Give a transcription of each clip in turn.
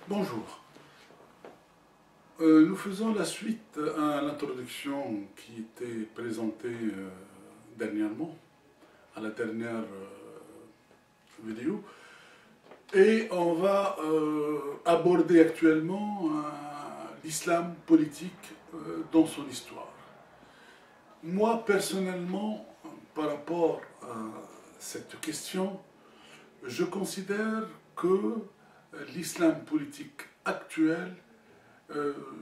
Bonjour. Nous faisons la suite à l'introduction qui était présentée dernièrement, à la dernière vidéo. Et on va aborder actuellement l'islam politique dans son histoire. Moi, personnellement, par rapport à cette question, je considère que l'islam politique actuel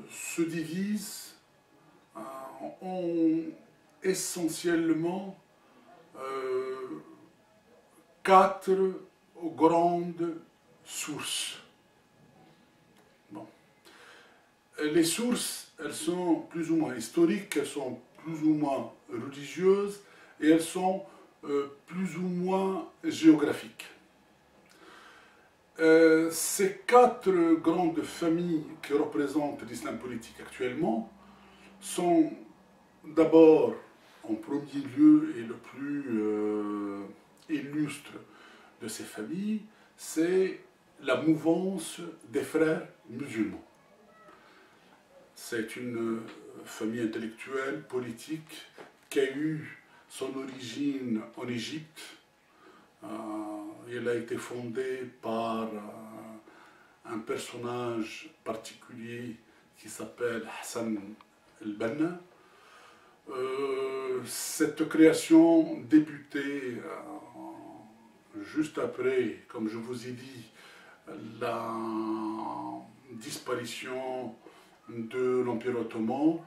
se divise en essentiellement quatre grandes sources. Bon. Les sources, elles sont plus ou moins historiques, elles sont plus ou moins religieuses et elles sont plus ou moins géographiques. Ces quatre grandes familles qui représentent l'islam politique actuellement sont d'abord, en premier lieu et le plus illustre de ces familles, c'est la mouvance des frères musulmans. C'est une famille intellectuelle, politique, qui a eu son origine en Égypte. Elle a été fondée par un personnage particulier qui s'appelle Hassan el-Banna. Cette création débutait juste après, comme je vous ai dit, la disparition de l'Empire ottoman.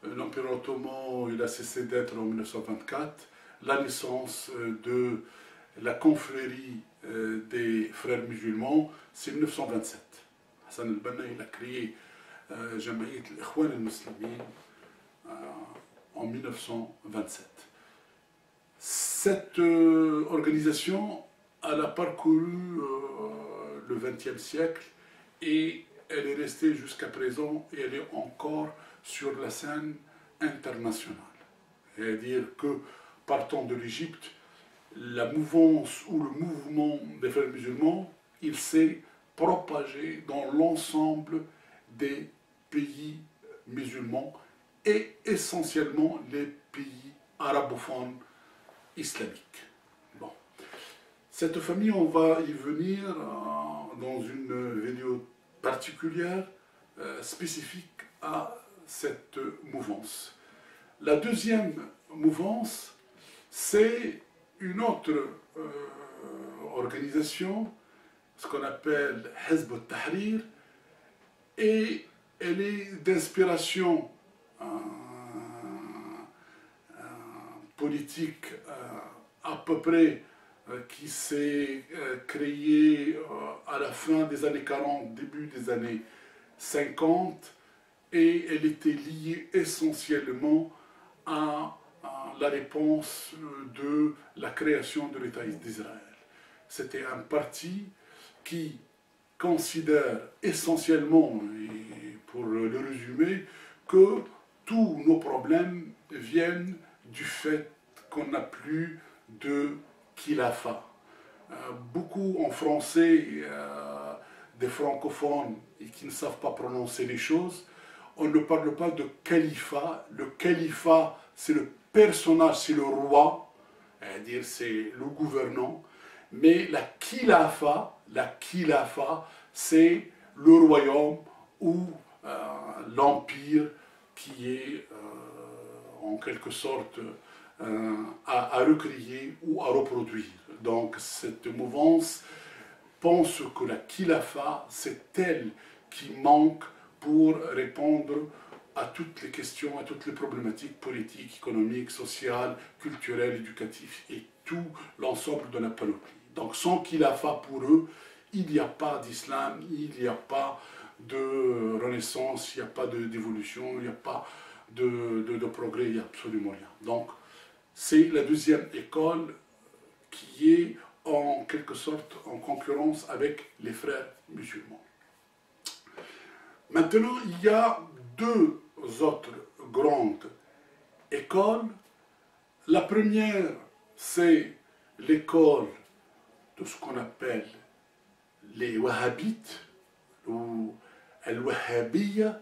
L'Empire ottoman, il a cessé d'être en 1924. La naissance de la confrérie des frères musulmans, c'est 1927. Hassan el-Banna, il a créé Jamaït al-Ikhwan al-Muslimin en 1927. Cette organisation, elle a parcouru le XXe siècle et elle est restée jusqu'à présent et elle est encore sur la scène internationale. C'est-à-dire que, partant de l'Égypte, la mouvance ou le mouvement des frères musulmans, il s'est propagé dans l'ensemble des pays musulmans et essentiellement les pays arabophones islamiques. Bon. Cette famille, on va y venir dans une vidéo particulière spécifique à cette mouvance. La deuxième mouvance, c'est une autre organisation, ce qu'on appelle Hizb al-Tahrir, et elle est d'inspiration politique à peu près qui s'est créée à la fin des années 40, début des années 50, et elle était liée essentiellement à la réponse de la création de l'État d'Israël. C'était un parti qui considère essentiellement, et pour le résumer, que tous nos problèmes viennent du fait qu'on n'a plus de khilafa. Beaucoup en français, des francophones et qui ne savent pas prononcer les choses, on ne parle pas de califat. Le califat, c'est le personnage, c'est le roi, c'est-à-dire c'est le gouvernant, mais la khilafa, c'est le royaume ou l'empire qui est en quelque sorte à recréer ou à reproduire. Donc cette mouvance pense que la khilafa, c'est elle qui manque pour répondre à toutes les questions, à toutes les problématiques politiques, économiques, sociales, culturelles, éducatives et tout l'ensemble de la panoplie. Donc sans khilafa pour eux, il n'y a pas d'islam, il n'y a pas de renaissance, il n'y a pas d'évolution, il n'y a pas de progrès, il n'y a absolument rien. Donc c'est la deuxième école qui est en quelque sorte en concurrence avec les frères musulmans. Maintenant, il y a deux autres grandes écoles. La première, c'est l'école de ce qu'on appelle les wahhabites. ou Al-Wahhabiyya.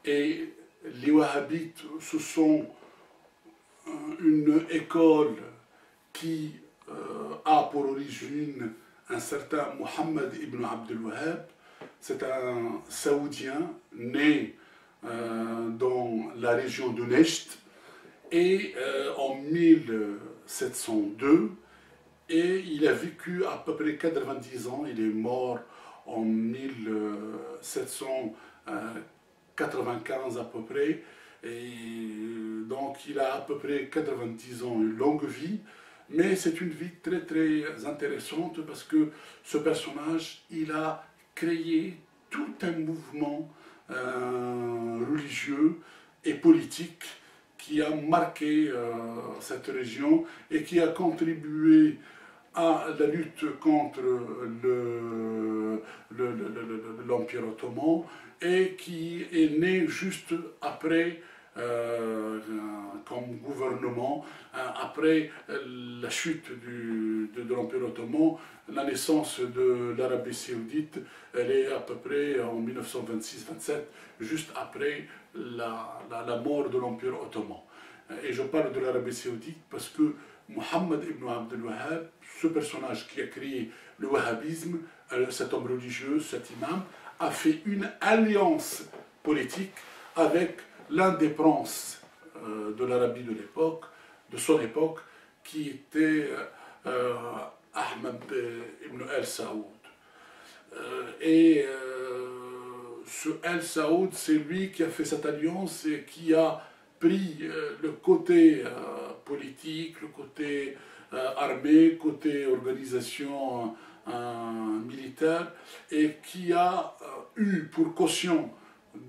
Et les Wahhabites, ce sont une école qui a pour origine un certain Mohammed ibn Abdul Wahhab. C'est un Saoudien né dans la région de Nejd et en 1702, et il a vécu à peu près 90 ans. Il est mort en 1795 à peu près, et donc il a à peu près 90 ans, une longue vie. Mais c'est une vie très très intéressante parce que ce personnage, il a créé tout un mouvement religieux et politique qui a marqué cette région et qui a contribué à la lutte contre l'Empire ottoman, et qui est né juste après comme gouvernement, après la chute de l'Empire ottoman. La naissance de l'Arabie saoudite, elle est à peu près en 1926-27, juste après la mort de l'Empire ottoman. Et je parle de l'Arabie saoudite parce que Mohammed ibn Abdul Wahhab, ce personnage qui a créé le wahhabisme, cet homme religieux, cet imam, a fait une alliance politique avec l'un des princes de l'Arabie de l'époque, de son époque, qui était Ahmed ibn al-Saoud. Ce al-Saoud, c'est lui qui a fait cette alliance et qui a pris le côté politique, le côté armé, côté organisation militaire, et qui a eu pour caution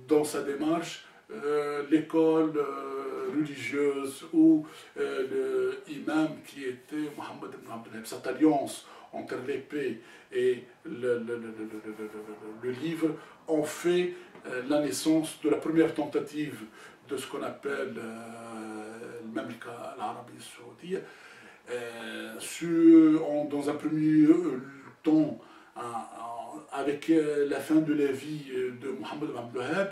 dans sa démarche l'école religieuse ou l'imam qui était Mohammed ibn Abdul Wahhab. Cette alliance entre l'épée et le livre ont fait la naissance de la première tentative de ce qu'on appelle le Mamlaka al-Arabie saoudite. Dans un premier temps, avec la fin de la vie de Mohammed ibn Abdul Wahhab,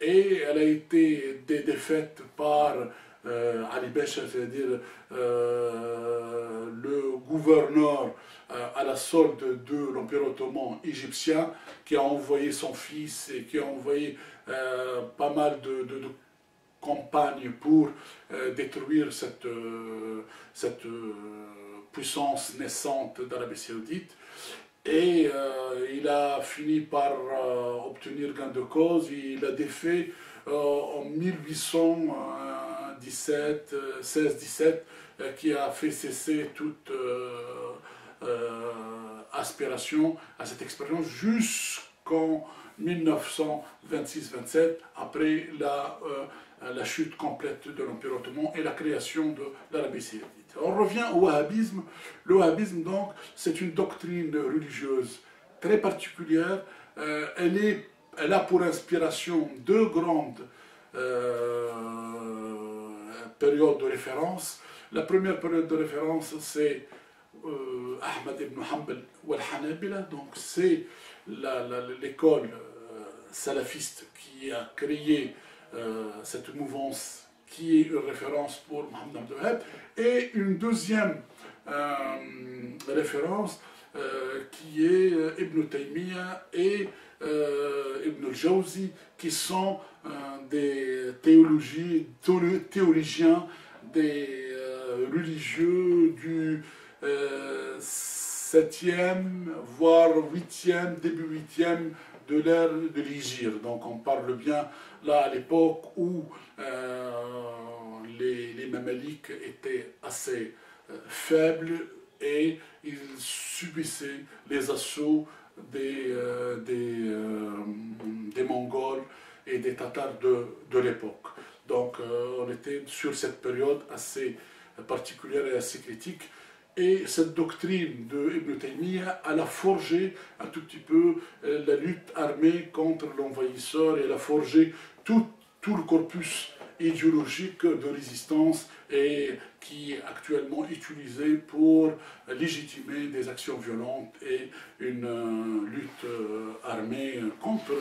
et elle a été défaite par Ali Becha, c'est-à-dire le gouverneur à la solde de l'Empire ottoman égyptien, qui a envoyé son fils et qui a envoyé pas mal de campagnes pour détruire cette puissance naissante d'Arabie saoudite. Et il a fini par obtenir gain de cause. Il a défait en 1817, 16-17, qui a fait cesser toute aspiration à cette expérience jusqu'en 1926-27, après la chute complète de l'Empire ottoman et la création de l'Arabie saoudite. On revient au wahhabisme. Le wahhabisme, donc, c'est une doctrine religieuse très particulière. Elle a pour inspiration deux grandes périodes de référence. La première période de référence, c'est Ahmad ibn Hanbal ou al-Hanabila. Donc, c'est l'école salafiste qui a créé cette mouvance qui est une référence pour Mohammed Abdul Wahhab, et une deuxième référence qui est Ibn Taymiyyah et Ibn al-Jawzi, qui sont des théologiens, des religieux du 7e, voire 8e, début 8e de l'ère de l'Hégire. Donc on parle bien là à l'époque où les Mamaliks étaient assez faibles et ils subissaient les assauts des Mongols et des Tatars de l'époque. Donc on était sur cette période assez particulière et assez critique. Et cette doctrine de Ibn Taymiyyah, elle a forgé un tout petit peu la lutte armée contre l'envahisseur, et elle a forgé tout le corpus idéologique de résistance et qui est actuellement utilisé pour légitimer des actions violentes et une lutte armée contre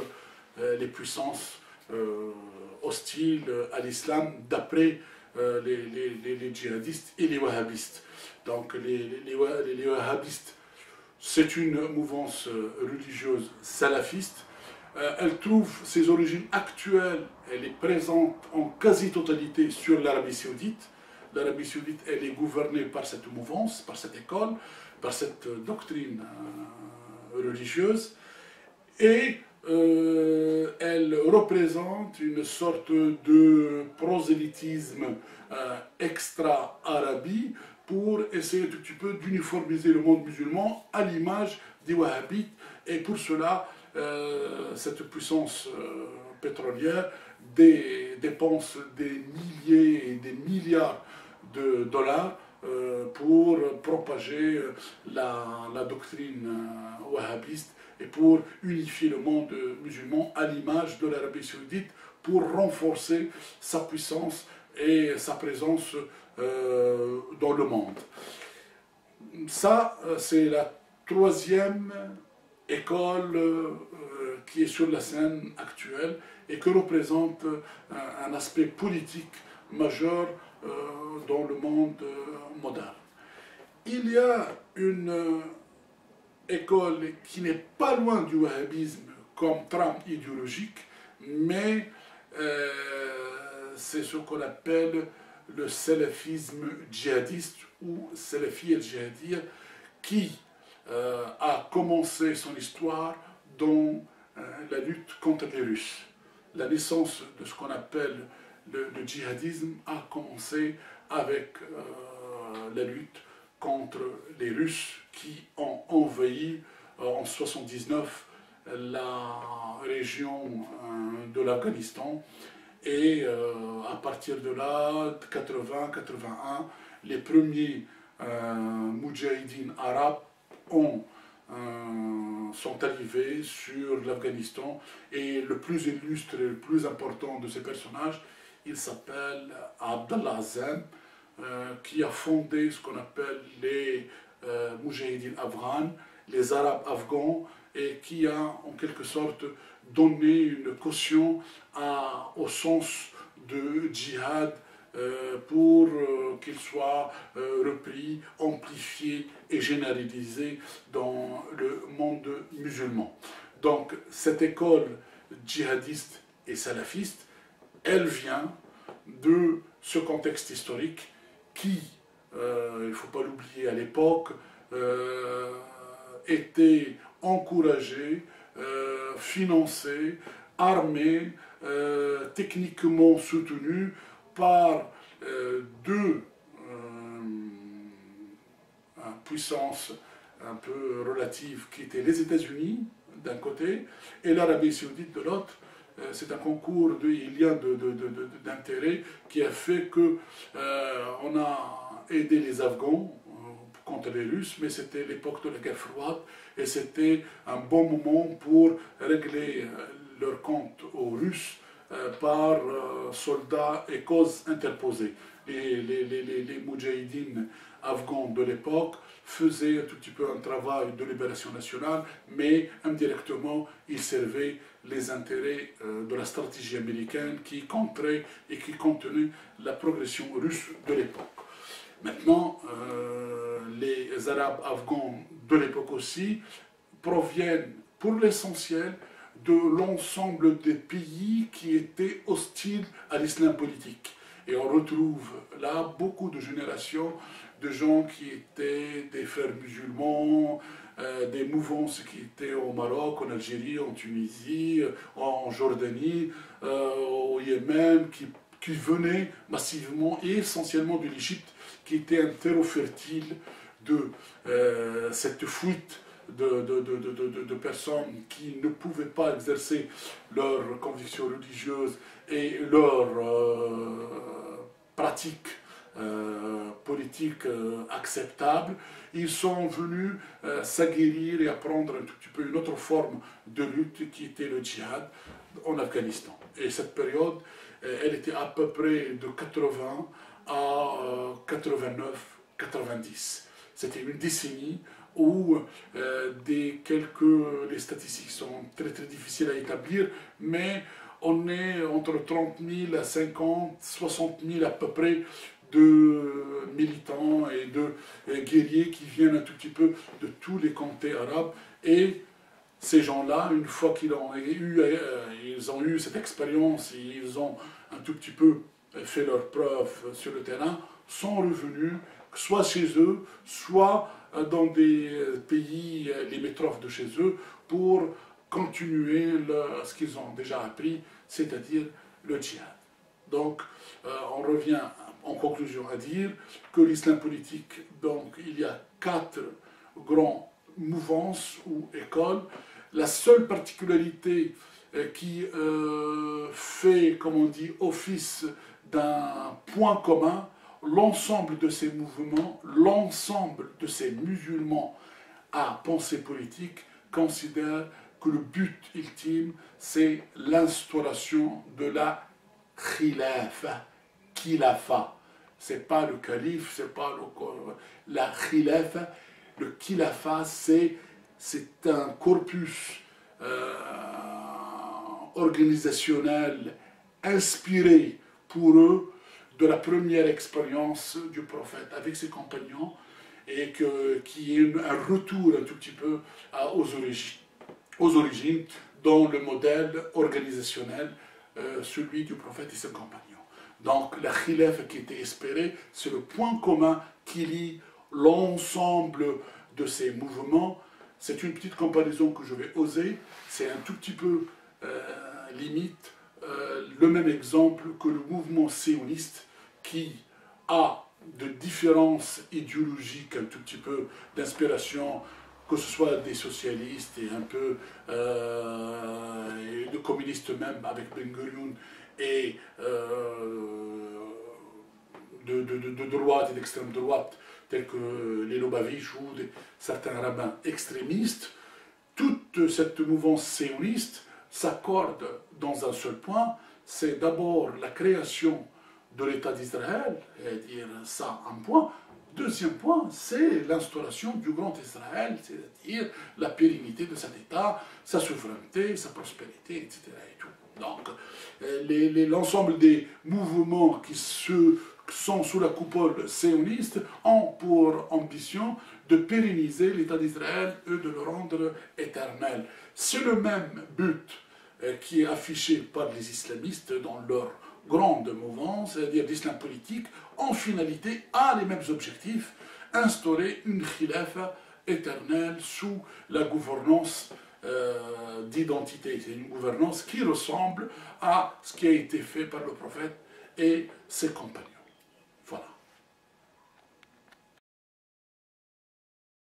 les puissances hostiles à l'islam d'après les djihadistes et les wahhabistes. Donc les wahhabistes, c'est une mouvance religieuse salafiste. Elle trouve ses origines actuelles, elle est présente en quasi-totalité sur l'Arabie saoudite. L'Arabie saoudite, elle est gouvernée par cette mouvance, par cette école, par cette doctrine religieuse. Et elle représente une sorte de prosélytisme extra-arabie pour essayer un tout petit peu d'uniformiser le monde musulman à l'image des wahhabites. Et pour cela, cette puissance pétrolière dépense des milliers et des milliards de dollars pour propager la doctrine wahhabiste et pour unifier le monde musulman à l'image de l'Arabie saoudite pour renforcer sa puissance et sa présence dans le monde. Ça, c'est la troisième école qui est sur la scène actuelle et qui représente un aspect politique majeur dans le monde moderne. Il y a une école qui n'est pas loin du wahhabisme comme trame idéologique, mais c'est ce qu'on appelle le salafisme djihadiste ou salafi al-djihadiyya qui a commencé son histoire dans la lutte contre les Russes. La naissance de ce qu'on appelle le djihadisme a commencé avec la lutte contre les Russes qui ont envahi en 1979 la région de l'Afghanistan. Et à partir de là, 80-81, les premiers moudjahidines arabes sont arrivés sur l'Afghanistan. Et le plus illustre et le plus important de ces personnages, il s'appelle Abdallah Azzam, qui a fondé ce qu'on appelle les moudjahidines afghanes, les arabes afghans, et qui a en quelque sorte donné une caution au sens de djihad pour qu'il soit repris, amplifié et généralisé dans le monde musulman. Donc cette école djihadiste et salafiste, elle vient de ce contexte historique qui, il ne faut pas l'oublier à l'époque, était encouragé, financé, armé, techniquement soutenu par deux puissances un peu relatives qui étaient les États-Unis d'un côté et l'Arabie saoudite de l'autre. C'est un concours de liens d'intérêt qui a fait que on a aidé les Afghans contre les Russes, mais c'était l'époque de la guerre froide et c'était un bon moment pour régler leur compte aux Russes par soldats et causes interposées. Les moudjahidines afghans de l'époque faisaient un tout petit peu un travail de libération nationale, mais indirectement, ils servaient les intérêts de la stratégie américaine qui contrait et qui contenait la progression russe de l'époque. Maintenant, les Arabes afghans de l'époque aussi proviennent pour l'essentiel de l'ensemble des pays qui étaient hostiles à l'islam politique. Et on retrouve là beaucoup de générations de gens qui étaient des frères musulmans, des mouvances qui étaient au Maroc, en Algérie, en Tunisie, en Jordanie, au Yémen, qui venaient massivement et essentiellement de l'Égypte, qui était un terreau fertile de cette fuite de personnes qui ne pouvaient pas exercer leurs convictions religieuses et leurs pratiques politiques acceptables. Ils sont venus s'aguerrir et apprendre un tout petit peu une autre forme de lutte qui était le djihad. en Afghanistan. Et cette période, elle était à peu près de 80 à 89, 90. C'était une décennie où les statistiques sont très très difficiles à établir, mais on est entre 30 000 à 50, 60 000 à peu près de militants et de guerriers qui viennent un tout petit peu de tous les comtés arabes. Et ces gens-là, une fois qu'ils ont eu cette expérience et ils ont un tout petit peu fait leurs preuves sur le terrain, sont revenus soit chez eux, soit dans des pays limitrophes de chez eux pour continuer ce qu'ils ont déjà appris, c'est-à-dire le djihad. Donc, on revient en conclusion à dire que l'islam politique, donc il y a 4 grands mouvances ou écoles. La seule particularité qui fait, comme on dit, office d'un point commun, l'ensemble de ces mouvements, l'ensemble de ces musulmans à pensée politique considèrent que le but ultime, c'est l'instauration de la khilafa. C'est pas le calife, c'est pas la khilafa. Le khilafa, c'est un corpus organisationnel inspiré pour eux de la première expérience du prophète avec ses compagnons et qui est un retour un tout petit peu aux origines dans le modèle organisationnel, celui du prophète et ses compagnons. Donc la khilaf qui était espérée, c'est le point commun qui lie l'ensemble de ces mouvements. C'est une petite comparaison que je vais oser, c'est un tout petit peu limite le même exemple que le mouvement sioniste qui a de différences idéologiques, un tout petit peu d'inspiration, que ce soit des socialistes et un peu de communistes même avec Ben Gurion et de droite et d'extrême droite tels que les Lubavitch ou certains rabbins extrémistes. Toute cette mouvance sioniste s'accorde dans un seul point, c'est d'abord la création de l'État d'Israël, c'est-à-dire ça un point. Deuxième point, c'est l'instauration du Grand Israël, c'est-à-dire la pérennité de cet État, sa souveraineté, sa prospérité, etc. Et tout. Donc, l'ensemble des mouvements qui sont sous la coupole sioniste ont pour ambition de pérenniser l'État d'Israël et de le rendre éternel. C'est le même but qui est affiché par les islamistes dans leur grande mouvance, c'est-à-dire l'islam politique, en finalité a les mêmes objectifs, instaurer une khilafa éternelle sous la gouvernance d'identité. C'est une gouvernance qui ressemble à ce qui a été fait par le prophète et ses compagnons.